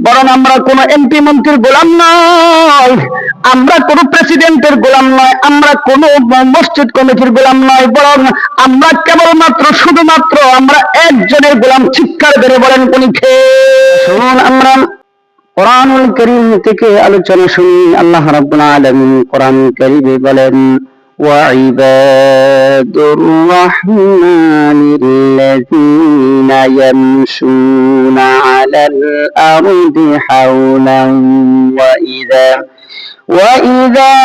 বরং আমরা কোন এমপি মন্ত্রীর গোলাম নয়, আমরা কোন প্রেসিডেন্টের গোলাম নয়, আমরা কোন মসজিদ কমিটির গোলাম নয়, বরং আমরা কেবলমাত্র শুধুমাত্র আমরা একজনের গোলাম। চিৎকার করে বলেন কোন কে? শুনুন, আমরা কোরআনুল কারীম থেকে আলোচনা শুনি। আল্লাহ রাব্বুল আলামিন কোরআন কারীমে বলেন, وعباد الرحمن الذين يمشون على الأرض حولا وإذا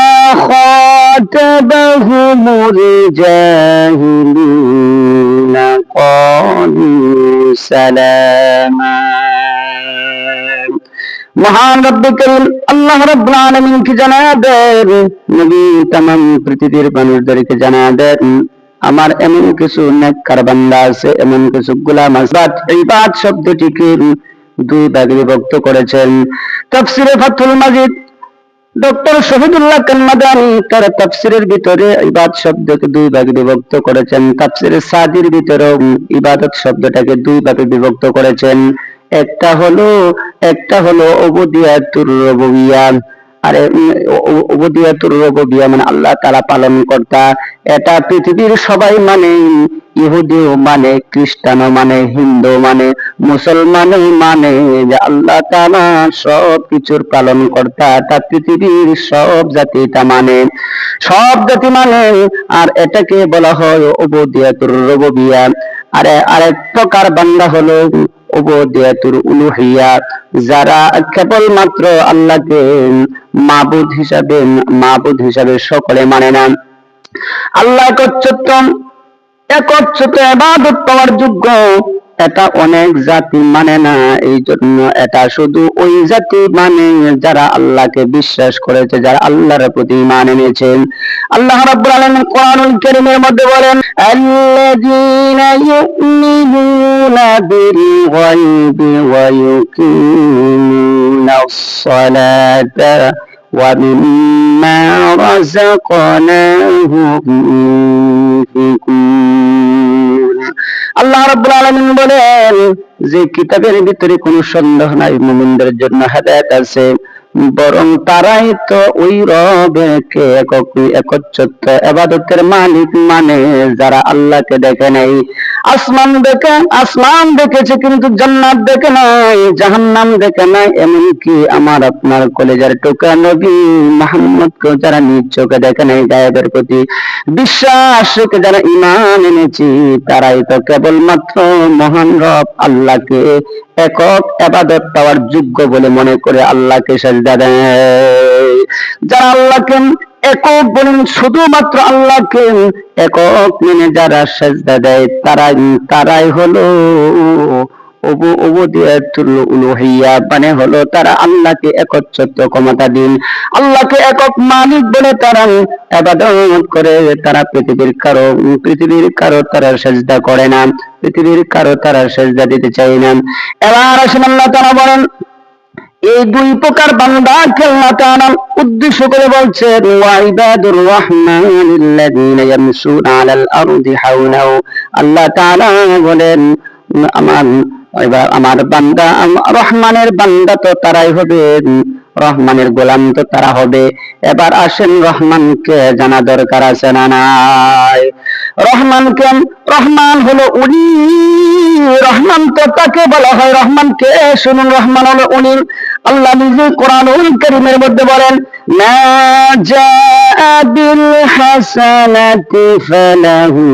خاطبهم الجاهلون قالوا سلاما। মহান রব্বুল কারীম আল্লাহ রাব্বুল আলামিন কি জানায়া দেন? নবী तमाम পৃথিবীর মানুষদেরকে জানায়া দেন, আমার এমন কিছু নেককার বান্দা আছে, এমন কিছু গোলাম আছে। ইবাদ শব্দটিকে দুই ভাগে বিভক্ত করেছেন। তাফসীরে ফাথুল মাজিদ ডক্টর শহীদুল্লাহ কান্নাদানি তার তাফসীরের ভিতরে ইবাদ শব্দকে দুই ভাগে বিভক্ত করেছেন। তাফসীরে সাদির ভিতরেও ইবাদত শব্দটাকে দুই ভাগে বিভক্ত করেছেন। একটা হলো উবুদিয়াতুর রুবুবিয়্যা, আর উবুদিয়াতুর রুবুবিয়্যা মানে আল্লাহ তাআলা পালন কর্তা। এটা পৃথিবীর সবাই মানে, ইহুদিও মানে, খ্রিস্টানও মানে, হিন্দু মানে, মুসলমানও মানে যে আল্লাহ তাআলা সব কিছুর পালন কর্তা। তা পৃথিবীর সব জাতি এটা মানে, সব জাতি মানে। আর এটাকে বলা হয় উবুদিয়াতুর রুবুবিয়্যা। আর আরেক প্রকার বান্দা হলো উবুদিয়াতুল উলুহিয়্যা, যারা কেবলমাত্র আল্লাহকে মাবুদ হিসাবে সকলে মানে না। আল্লাহ একচ্ছত্র ইবাদত পাওয়ার যোগ্য, এটা অনেক জাতি মানে না। এই জন্য এটা শুধু ওই জাতি মানে যারা আল্লাহকে বিশ্বাস করেছে, যারা আল্লাহর প্রতি ঈমান এনেছেন। আল্লাহ রাব্বুল আলামিন কোরআনুল কারীমের মধ্যে বলেন, আল্লাযীনা ইউমিনুনা বিল গায়বি ওয়া ইউকিমুনাস সালাতা ওয়া মিম্মা রাযাকনাহুম ইউনফিকুন। আল্লাহ রাব্বুল আলামিন বলেন যে কিতাবের ভিতরে কোনো সন্দেহ নাই, মুমিনদের জন্য হেদায়েত আছে, বরং তারাই তো ওই রবকে একচ্ছত্র ইবাদতের মালিক মানে যারা আল্লাহকে দেখে নাই। আসমান দেখেছে কিন্তু জান্নাত দেখে নাই, জাহান্নাম দেখে নাই। এমনকি আমার আপনার কলেজার টুকরা নবী মুহাম্মদকে যারা নিজ চোখে দেখে নাই, গায়েবের প্রতি বিশ্বাস রেখে যারা ঈমান এনেছি, তারাই তো কেবলমাত্র মহান রব আল্লাহকে একক ইবাদত পাওয়ার যোগ্য বলে মনে করে আল্লাহকে সিজদা দেয়। যারা আল্লাহকে একক বলেন, শুধুমাত্র আল্লাহকে একক মেনে যারা সিজদা দেয়, তারাই হলো উবুদিয়াতুল উলুহিয়্যা, মানে হলো তারা আল্লাহকে একচ্ছত্র ক্ষমতাধীন, আল্লাহকে একক মালিক বলে তারা ইবাদত করে। তারা পৃথিবীর কারো তারা সিজদা করে না, পৃথিবীর কারো তারা সিজদা দিতে চায় না। এবার আসেন, আল্লাহ তাআলা বলেন এই দুই প্রকার বান্দাকে আল্লাহ তাআলা উদ্দেশ্য করে বলছেন, ওয়া ইবাদুর রাহমানিল্লাযীনা ইয়ামশুনা আলাল আরদি হাওলা। আল্লাহ তাআলা বলেন আমার বান্দা, রহমানের বান্দা তো তারাই হবে, রহমানের গোলাম তো তারা হবে। এবার আসেন, রহমানকে জানা দরকার আছে না নাই? রহমান হলো উনি, রহমান তো তাকে বলা হয় রহমানকে। শুনুন, রহমান হলো উনি। আল্লাহ নিজে কোরআনুল কারীমের মধ্যে বলেন, মা জাআ বিল হাসানাতি ফালাহু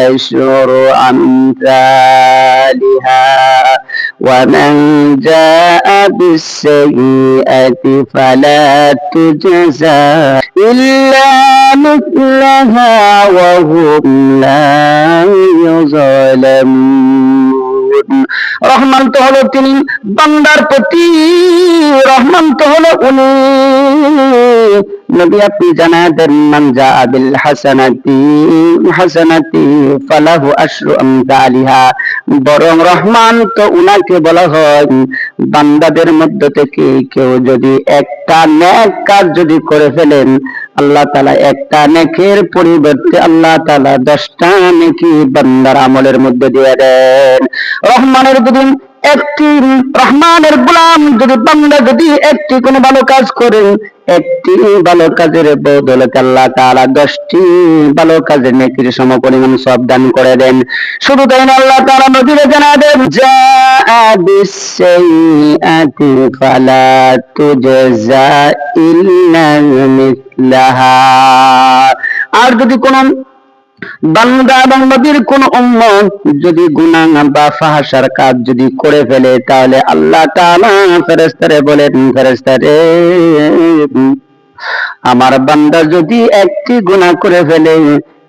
আশরু আমসালিহা ওয়া মান জাআ বিস সাইয়্যাতি ফালা তুজজা ইল্লা মিথলাহা ওয়া হুম লা ইউযালামুন। রহমান তো হলো তিনি, বান্দার প্রতি রহমান তো হলো উনি। নবী আপনি জানায় দেন, মান জাআ বিল হাসানাতি ফালাহু আশরু আমসালিহা। বরং রহমান তো উনাকে বলা হয় বান্দাদের মধ্য থেকে কেউ যদি একটা নেক কাজ যদি করে ফেলেন, আল্লাহ তাআলা একটা নেকের পরিবর্তে আল্লাহ তাআলা 10টা নেকি বান্দার আমলের মধ্যে দিয়ে দেন। রহমানের গোলাম যদি বান্দা যদি একটি কোনো ভালো কাজ করে, একটি ভালো কাজের বদৌলতে আল্লাহ তাআলা 10টি ভালো কাজের নেকির সমপরিমাণ সওয়াব দান করে দেন। শুধু তাই না, আল্লাহ তাআলা নবীকে জানায় দেন, জাআ বিস-সাইয়্যাতি ফালা তুজজা ইল্লা মিসলাহা। আর যদি কোন বান্দা এবং নবীর কোন উম্মত যদি গুনাহ বা ফাহশার কাজ যদি করে ফেলে, তাহলে আল্লাহ তাআলা ফেরেশতারে বলেন, ফেরেশতারে আমার বান্দা যদি একটি গুনাহ করে ফেলে,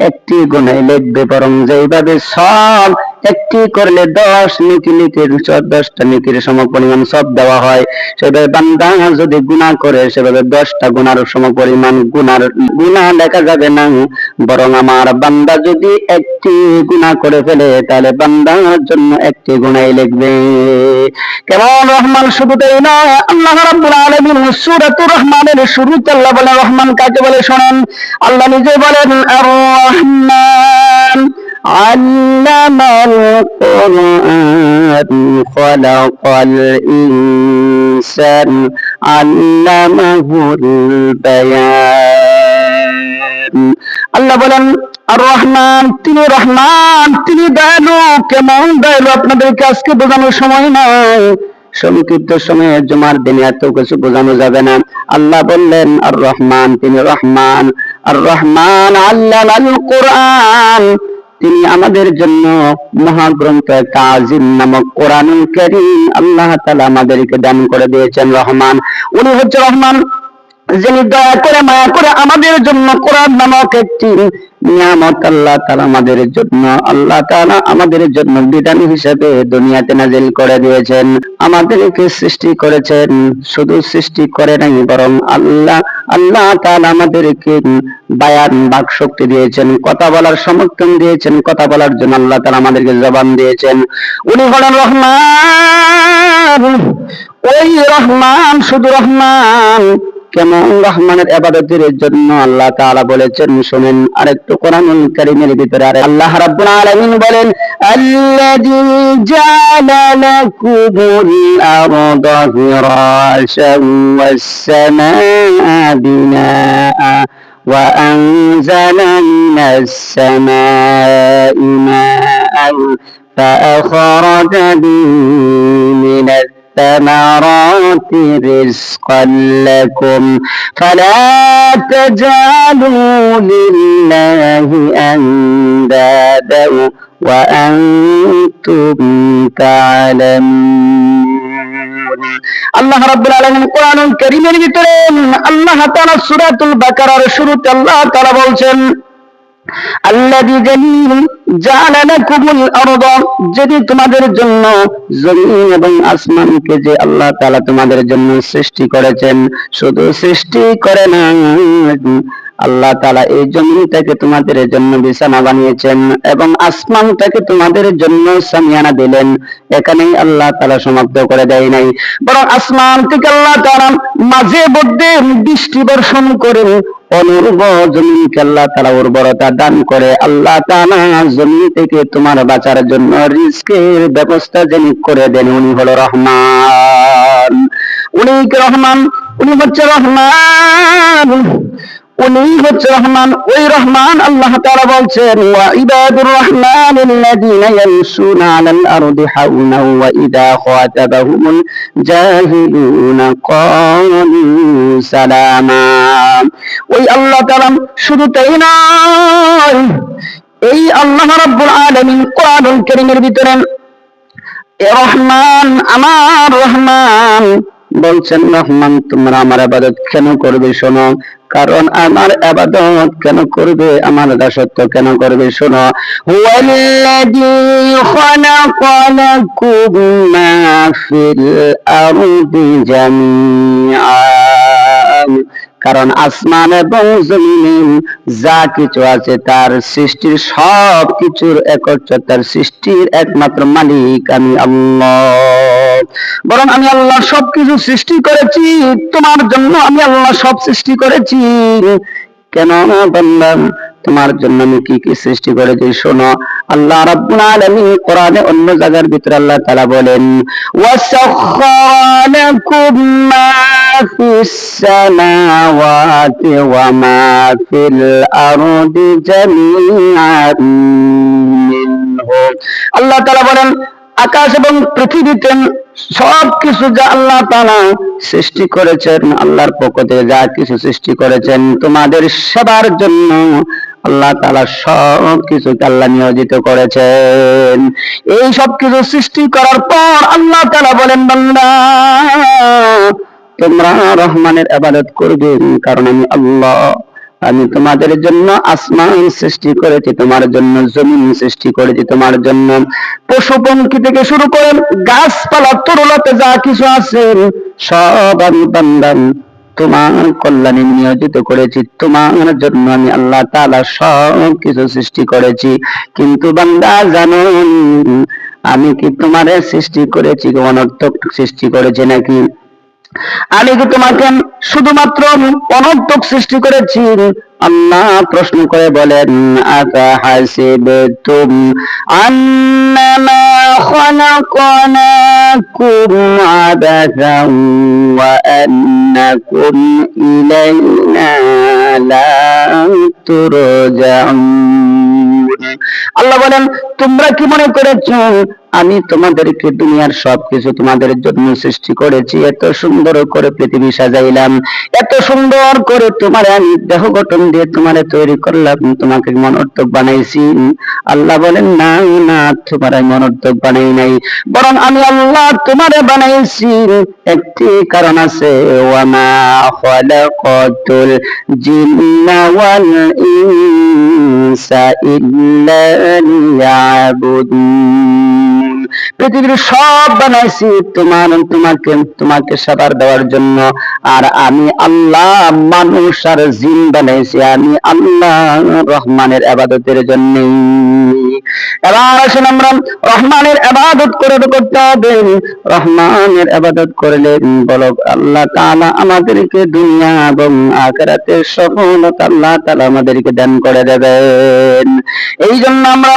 একটি গুনাহ লিখবে, বরং যেইভাবে সব একটি করলে 10 নেকি লিখে 10টা নেকির সমপরিমাণ সব দেওয়া হয়, সেভাবে বান্দা যদি গুনাহ করে সেভাবে 10টা গুনার সমপরিমাণ গুনাহ লেখা যাবে না। বরং আমার বান্দা যদি একটি গুনাহ করে ফেলে, তাহলে বান্দার জন্য একটি গুনাহই লিখবে। কেমন রহমান! শুধু তাই না, আল্লাহ রাব্বুল আলামিন সূরাতুর রহমানের শুরুতে আল্লাহ বলে, রহমান কাকে বলে শোনেন। আল্লাহ নিজে বলেন, আর রহমান আল্লামাল কুরআন খালাকাল ইনসান আল্লামাহুল বায়ান। আল্লাহ বলেন আর রহমান, তিনি রহমান, তিনি দয়ালু। কেমন দয়ালু আপনাদেরকে আজকে বোঝানোর সময় নাই, সংক্ষিপ্ত সময়ে জুমার দিনে এত কিছু বোঝানো যাবে না। আল্লাহ বললেন আর রহমান, তিনি রহমান। আর রহমান আল্লামাল কুরআন, তিনি আমাদের জন্য মহাগ্রন্থ কাযিম নামক কোরআনুল কারীম আল্লাহ তাআলা আমাদেরকে দান করে দিয়েছেন। রহমান, উনি হচ্ছে রহমান, যিনি দয়া করে মায়া করে আমাদের জন্য কোরআন নামক একটি নিয়ামত আল্লাহ তাআলা আমাদের জন্য বিধান হিসেবে দুনিয়াতে নাজিল করে দিয়েছেন। আমাদেরকে সৃষ্টি করেছেন, শুধু সৃষ্টি করে নাই, বরং আল্লাহ তাআলা আমাদেরকে বায়ান বাক শক্তি দিয়েছেন, কথা বলার সমর্থন দিয়েছেন। কথা বলার জন্য আল্লাহ তাআলা আমাদেরকে জবান দিয়েছেন। উনি হলেন রহমান। ওই রহমান, শুধু রহমান। কেমন রহমানের ইবাদতের জন্য আল্লাহ তাআলা বলেছেন, শুনেন আরেকটু কোরআনুল কারীমের ভিতরে। আর আল্লাহ রাব্বুল আলামিন বলেন, আল্লাযী জাআলা লাকুমুল আরদা ফিরাশান ওয়াস সামাআ বিনাআ ওয়া আনজালা মিনাস সামাঈ মাআন ফাআখরাজা বিহি মিনাস الثمرات رزقا لكم فلا تجعلوا لله أندادا وأنتم تعلمون। আল্লাহ রাব্বুল আলামিন কোরআনুল কারীমের ভিতরে আল্লাহ তাআলা সূরাতুল বাকারার শুরুতে আল্লাহ তাআলা বলছেন, আল্লাযী জাআলা লাকুমুল আরদা, যিনি তোমাদের জন্য জমিন এবং আসমানকে যে আল্লাহ তাআলা তোমাদের জন্য সৃষ্টি করেছেন। শুধু সৃষ্টি করে না, আল্লাহ তাআলা এই জমিনটাকে তোমাদের জন্য বিছানা বানিয়েছেন এবং আসমানটাকে তোমাদের জন্য সামিয়ানা দিলেন। এখানেই আল্লাহ তাআলা সমাপ্ত করে দেয় নাই, বরং আসমান থেকে আল্লাহ তাআলা মাঝে মধ্যে বৃষ্টি বর্ষণ করেন। অনুর্বর জমিনকে আল্লাহ তাআলা উর্বরতা দান করে। আল্লাহ তাআলা জমিন থেকে তোমার বাঁচার জন্য রিজকের ব্যবস্থা যিনি করে দেন, উনি হলো রহমান। উনি রহমান, উনি হচ্ছে রহমান, উনি হচ্ছে রহমান। ওই রহমান আল্লাহ তাআলা বলছেন, ওয়া ইবাদুর রহমানিল্লাযীনা ইয়ামশুনা আলাল আরদি হাওনা ওয়া ইযা খাতাবাহুমুল জাহিলুনা ক্বালু সালামা। ওই আল্লাহ তাআলা শুধু তাই নয়, এই আল্লাহ রাব্বুল আলামিন কোরআনুল কারীমের ভিতরে রহমান, আমার রহমান বলছেন, রহমান তোমরা আমার ইবাদত কেন করবে শোনো, কারণ আমার ইবাদত কেন করবে, আমার দাসত্ব কেন করবে শোনো। হুয়াল্লাযী খালাকা লাকুম মা ফিল আরদি জামিআন, কারণ আসমান এবং জমিনে যা কিছু আছে তার সৃষ্টির সব কিছুর একচ্ছতার সৃষ্টির একমাত্র মালিক আমি আল্লাহ। বরং আমি আল্লাহ সবকিছু সৃষ্টি করেছি তোমার জন্য, আমি আল্লাহ সব সৃষ্টি করেছি। কেন বান্দা তোমার জন্য আমি কি কি সৃষ্টি করেছি শোনো। আল্লাহ রাব্বুল আলামিন কোরআনে অন্য জায়গার ভিতরে আল্লাহ তাআলা বলেন, ওয়াসাখখারা লাকুম মা ফিস সামাওয়াতি ওয়া মা ফিল আরদি জামিআন মিনহু। আল্লাহ তাআলা বলেন, আকাশ এবং পৃথিবীতে সবকিছু যা আল্লাহ তাআলা সৃষ্টি করেছেন, আল্লাহর পক্ষ থেকে যা কিছু সৃষ্টি করেছেন তোমাদের সেবার জন্য আল্লাহ তাআলা সব কিছুকে আল্লাহ নিয়োজিত করেছেন। এই সব কিছু সৃষ্টি করার পর আল্লাহ তাআলা বলেন, বান্দা তোমরা রহমানের ইবাদত করবে, কারণ আমি আল্লাহ, আমি তোমাদের জন্য আসমান সৃষ্টি করেছি, তোমার জন্য জমিন সৃষ্টি করেছি, তোমার জন্য পশু পঙ্খী থেকে শুরু করে গাছপালা তরুলতে যা কিছু আছে সব আমি বান্দা তোমার কল্যাণে নিয়োজিত করেছি, তোমার জন্য আমি আল্লাহ তাআলা সব কিছু সৃষ্টি করেছি। কিন্তু বান্দা জানো আমি কি তোমারে সৃষ্টি করেছি অনর্থক সৃষ্টি করেছি নাকি? আমি কি তোমাকে শুধুমাত্র অনর্থক সৃষ্টি করেছি? আল্লাহ প্রশ্ন করে বলেন, আফাহাসিবতুম আন্নামা খালাকনাকুম আবাসান ওয়া আন্নাকুম ইলাইনা লা তুরজাউন। আল্লাহ বলেন, তোমরা কি মনে করেছো আমি তোমাদেরকে দুনিয়ার সবকিছু তোমাদের জন্য সৃষ্টি করেছি, এত সুন্দর করে পৃথিবী সাজাইলাম, এত সুন্দর করে তোমার আমি দেহ গঠন দিয়ে তোমারে তৈরি করলাম, তোমাকে মনর্থক বানাইছি? আল্লাহ বলেন, না না, তোমার আমি মনর্থক বানাই নাই, বরং আমি আল্লাহ তোমারে বানাইছি একটি কারণ আছে, ওয়ামা খালাকাতুল জিন্না ওয়াল ইনসা ইল্লা লিয়াবুদুন। পৃথিবীর সব বানাইছি তোমাকে সেবার দেওয়ার জন্য, আর আমি আল্লাহ মানুষ আর জিন বানাইছি আমি আল্লাহ রহমানের ইবাদতের জন্য। এবার আসুন আমরা রহমানের ইবাদত করতে হবে। রহমানের ইবাদত করলে বলো আল্লাহ তাআলা আমাদেরকে দুনিয়া এবং আখিরাতের সফলতা আল্লাহ তাআলা আমাদেরকে দান করে দেবেন। এই জন্য আমরা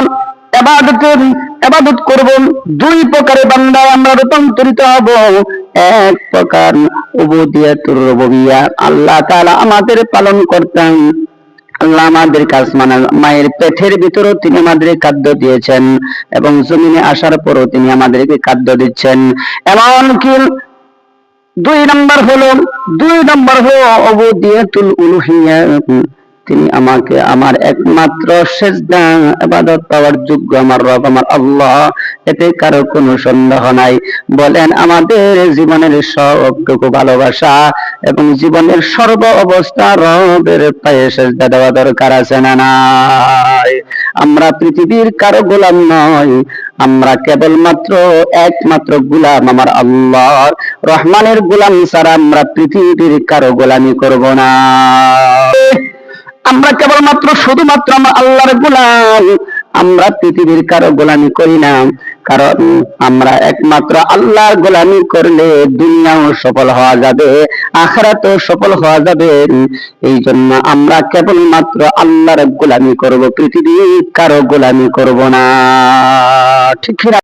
ইবাদত করব, দুই প্রকারে বান্দা আমরা রূপান্তরিত হব। এক প্রকার উবুদিয়াতুর রুবুবিয়্যা, আল্লাহ তাআলা আমাদের পালন করতেন, আল্লাহ আমাদের কাজ মায়ের পেটের ভিতরেও তিনি আমাদের খাদ্য দিয়েছেন এবং জমিনে আসার পরও তিনি আমাদেরকে খাদ্য দিচ্ছেন। এমনকি দুই নম্বর হলো উবুদিয়াতুল উলুহিয়্যা, তিনি আমাকে আমার একমাত্র সিজদা ইবাদত পাওয়ার যোগ্য আমার রব আমার আল্লাহ, এতে কারো কোনো সন্দেহ নাই। বলেন আমাদের জীবনের সবটুকু ভালোবাসা এবং জীবনের সর্ব অবস্থা রবের পায়ে সিজদা দেওয়া দরকার আছে না নাই? আমরা পৃথিবীর কারো গোলাম নয়, আমরা কেবলমাত্র একমাত্র গোলাম আমার আল্লাহ রহমানের গোলাম ছাড়া আমরা পৃথিবীর কারো গোলামি করব না। আমরা কেবলমাত্র শুধুমাত্র আমার আল্লাহর গোলাম, আমরা পৃথিবীর কারো গোলামি করি না, কারণ আমরা একমাত্র আল্লাহর গোলামি করলে দুনিয়াও সফল হওয়া যাবে, আখিরাতেও সফল হওয়া যাবে। এই জন্য আমরা কেবলমাত্র আল্লাহর গোলামি করব, পৃথিবীর কারো গোলামি করব না। ঠিক